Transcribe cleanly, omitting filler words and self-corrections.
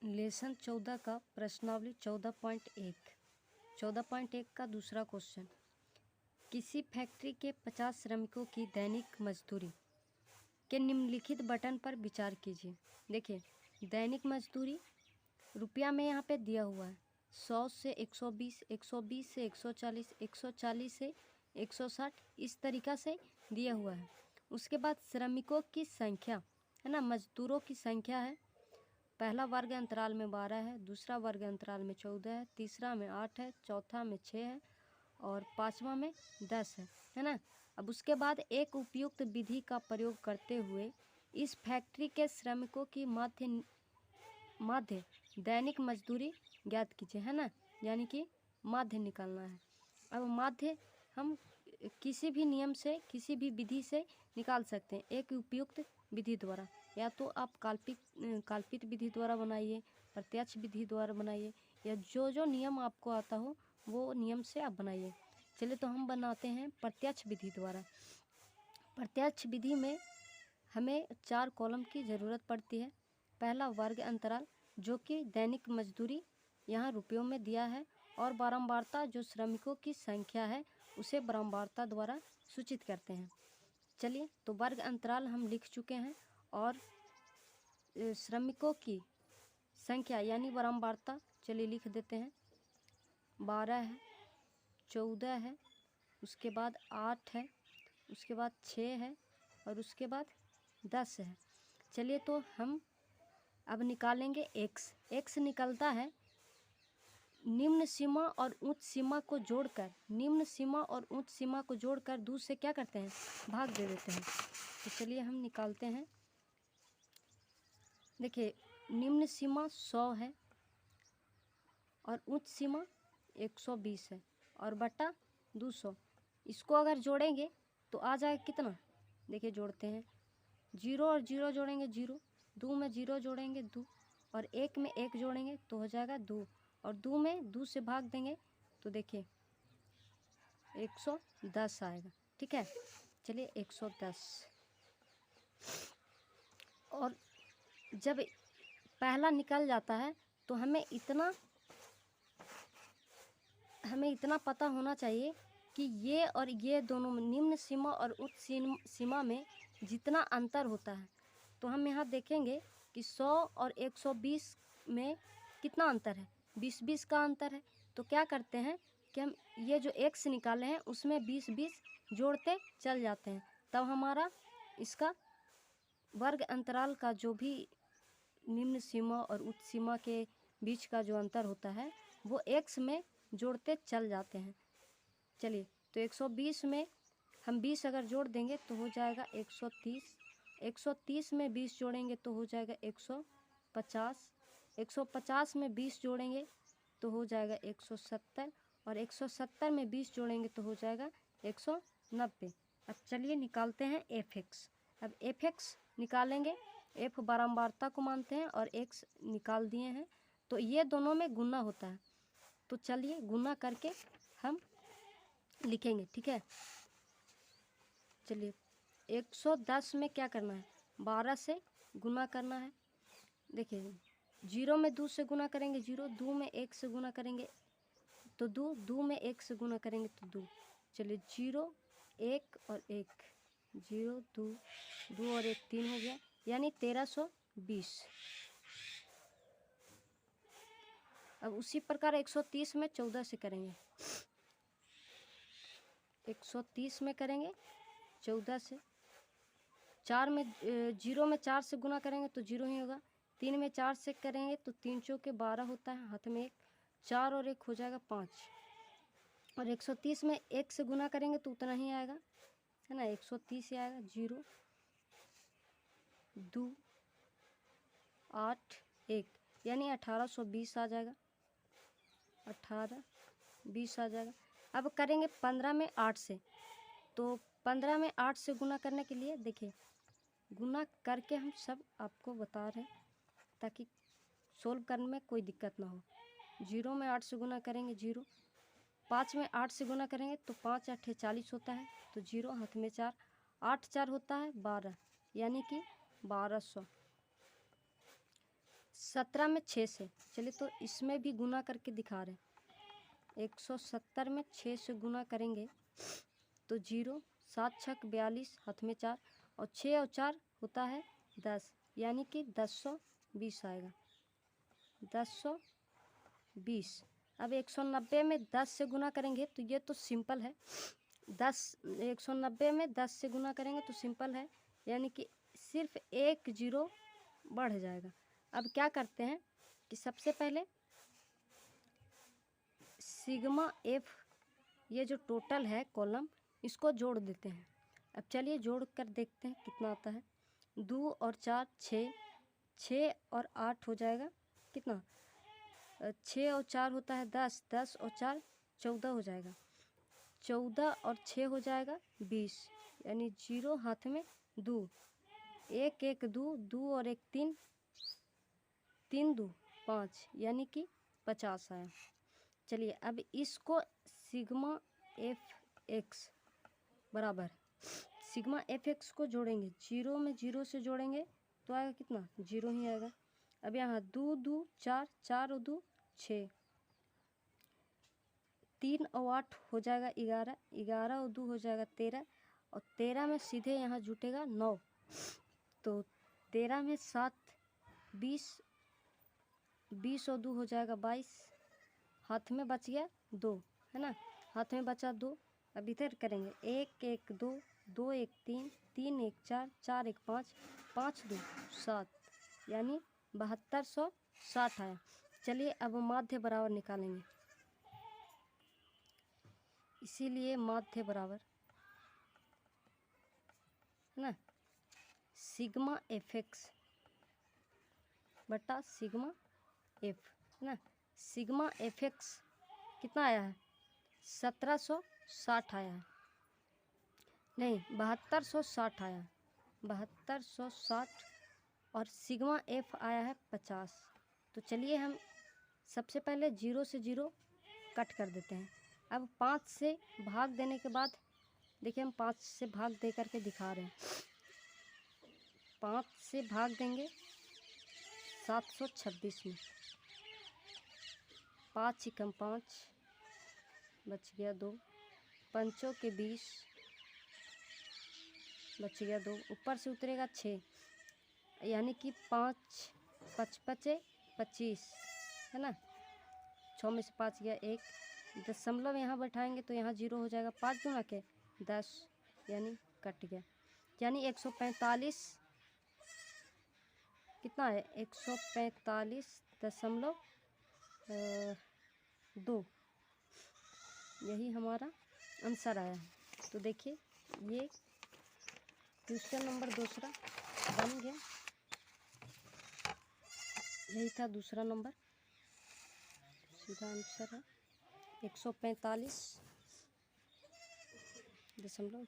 Lesson 14 का प्रश्नावली 14.1 का दूसरा क्वेश्चन। किसी फैक्ट्री के 50 श्रमिकों की दैनिक मजदूरी के निम्नलिखित बटन पर विचार कीजिए। देखिए, दैनिक मजदूरी रुपया में यहाँ पे दिया हुआ है 100 से 120, 120 से 140, 140 से 160, इस तरीक़ा से दिया हुआ है। उसके बाद श्रमिकों की संख्या है ना, मजदूरों की संख्या है। पहला वर्ग अंतराल में 12 है, दूसरा वर्ग अंतराल में 14 है, तीसरा में 8 है, चौथा में 6 है और पांचवा में 10 है ना। अब उसके बाद एक उपयुक्त विधि का प्रयोग करते हुए इस फैक्ट्री के श्रमिकों की माध्य दैनिक मजदूरी ज्ञात कीजिए, है ना, यानी कि माध्य निकालना है। अब माध्य हम किसी भी नियम से, किसी भी विधि से निकाल सकते हैं, एक उपयुक्त विधि द्वारा। या तो आप कल्पित विधि द्वारा बनाइए, प्रत्यक्ष विधि द्वारा बनाइए, या जो नियम आपको आता हो वो नियम से आप बनाइए। चलिए तो हम बनाते हैं प्रत्यक्ष विधि द्वारा। प्रत्यक्ष विधि में हमें 4 कॉलम की ज़रूरत पड़ती है। पहला वर्ग अंतराल, जो कि दैनिक मजदूरी यहाँ रुपयों में दिया है, और बारंबारता जो श्रमिकों की संख्या है उसे बारंबारता द्वारा सूचित करते हैं। चलिए तो वर्ग अंतराल हम लिख चुके हैं, और श्रमिकों की संख्या यानी बारंबारता चलिए लिख देते हैं। 12 है, 14 है, उसके बाद 8 है, उसके बाद 6 है और उसके बाद 10 है। चलिए तो हम अब निकालेंगे x निकलता है निम्न सीमा और उच्च सीमा को जोड़कर, निम्न सीमा और उच्च सीमा को जोड़कर 2 से क्या करते हैं, भाग दे देते हैं। तो चलिए हम निकालते हैं। देखिए, निम्न सीमा 100 है और उच्च सीमा 120 है और बटा 200। इसको अगर जोड़ेंगे तो आ जाएगा कितना, देखिए जोड़ते हैं। 0 और 0 जोड़ेंगे 0, 2 में 0 जोड़ेंगे 2 और 1 में 1 जोड़ेंगे तो हो जाएगा 2, और 2 में 2 से भाग देंगे तो देखिए 110 आएगा। ठीक है, चलिए 110। और जब पहला निकल जाता है तो हमें इतना पता होना चाहिए कि ये और ये दोनों निम्न सीमा और उच्च सीमा में जितना अंतर होता है, तो हम यहाँ देखेंगे कि 100 और 120 में कितना अंतर है, 20-20 का अंतर है। तो क्या करते हैं कि हम ये जो x निकाले हैं उसमें 20-20 जोड़ते चल जाते हैं, तब हमारा इसका वर्ग अंतराल का जो भी निम्न सीमा और उच्च सीमा के बीच का जो अंतर होता है वो x में जोड़ते चल जाते हैं। चलिए तो 120 में हम 20 अगर जोड़ देंगे तो हो जाएगा 130, 130 में 20 जोड़ेंगे तो हो जाएगा 150, 150 में 20 जोड़ेंगे तो हो जाएगा 170 और 170 में 20 जोड़ेंगे तो हो जाएगा 190। अब चलिए निकालते हैं fx। अब fx निकालेंगे, f बारंबारता को मानते हैं और x निकाल दिए हैं, तो ये दोनों में गुना होता है। तो चलिए गुना करके हम लिखेंगे। ठीक है, चलिए 110 में क्या करना है, 12 से गुना करना है। देखिए 0 में 2 से गुना करेंगे 0, 2 में 1 से गुना करेंगे तो 2, 2 में 1 से गुना करेंगे तो 2। चलिए 0 1 और 1, 0 2, 2 और 1 3 हो गया, यानी 1320। अब उसी प्रकार 130 में 14 से करेंगे, 130 में करेंगे 14 से, 4 में 0 में 4 से गुना करेंगे तो 0 ही होगा, 3 में 4 से करेंगे तो 3 चौके 12 होता है, हाथ में 1, 4 और 1 हो जाएगा 5, और 130 में 1 से गुना करेंगे तो उतना ही आएगा, है ना, 130 ही आएगा। 0 2 8 1 यानी 1820 आ जाएगा, 18-20 आ जाएगा। अब करेंगे 15 में 8 से, तो 15 में 8 से गुना करने के लिए देखिए गुना करके हम सब आपको बता रहे हैं ताकि सोल्व करने में कोई दिक्कत ना हो। 0 में 8 से गुना करेंगे 0, 5 में 8 से गुना करेंगे तो 5 8 40 होता है, तो 0 हाथ में 4, 8 4 होता है 12, यानी कि 1200। 17 में 6 से, चलिए तो इसमें भी गुना करके दिखा रहे हैं। 170 में 6 से गुना करेंगे तो 0, 7 छक 42, हाथ में 4, और 6 और 4 होता है 10, यानी कि 1020 आएगा, 1020। अब 190 में 10 से गुना करेंगे तो ये तो सिंपल है, 190 में 10 से गुना करेंगे तो सिंपल है, यानी कि सिर्फ एक 0 बढ़ जाएगा। अब क्या करते हैं कि सबसे पहले सिग्मा एफ, ये जो टोटल है कॉलम, इसको जोड़ देते हैं। अब चलिए जोड़ कर देखते हैं कितना आता है। 2 और 4 6, 6 और 8 हो जाएगा कितना, 6 और 4 होता है 10, 10 और 4 14 हो जाएगा, 14 और 6 हो जाएगा 20, यानी 0 हाथ में 2, 1 1 2, 2 और 1 3, 3 2 5, यानी कि 50 आया। चलिए अब इसको सिग्मा एफ एक्स बराबर सिग्मा एफ एक्स को जोड़ेंगे, 0 में 0 से जोड़ेंगे तो आएगा कितना, 0 ही आएगा। अब यहाँ 2 2 4, 4 और 2 6, 3 और 8 हो जाएगा 11, 11 और 2 हो जाएगा 13, और 13 में सीधे यहाँ जुटेगा 9, तो 13 में 7 20, 20 और 2 हो जाएगा 22, हाथ में बच गया 2, है ना, हाथ में बचा 2। अब इधर करेंगे 1 1 2, 2 1 3, 3 1 4, 4 1 5, 5 2 7, यानी 7260 आया। चलिए अब माध्य बराबर निकालेंगे, इसीलिए माध्य बराबर है ना सिग्मा एफ एक्स बटा सिग्मा एफ, है ना। सिग्मा एफ एक्स कितना आया है, 1760 आया है, नहीं 7260 आया है, 7260, और सिग्मा एफ आया है 50। तो चलिए हम सबसे पहले 0 से 0 कट कर देते हैं। अब 5 से भाग देने के बाद देखिए हम 5 से भाग दे करके दिखा रहे हैं। 5 से भाग देंगे 726 में, 5 कम 5 बच गया 2, 5 के 20 बच गया 2, ऊपर से उतरेगा 6, यानी कि 5 5 5 25, है ना। 6 में से 5 गया 1, दशमलव यहाँ बैठाएंगे तो यहाँ 0 हो जाएगा, 5 दूना के 10, यानी कट गया, यानी 145 कितना है, 145.2, यही हमारा आंसर आया है। तो देखिए ये क्वेश्चन नंबर दूसरा बन गया, यही था दूसरा नंबर, सीधा आंसर है 145.2।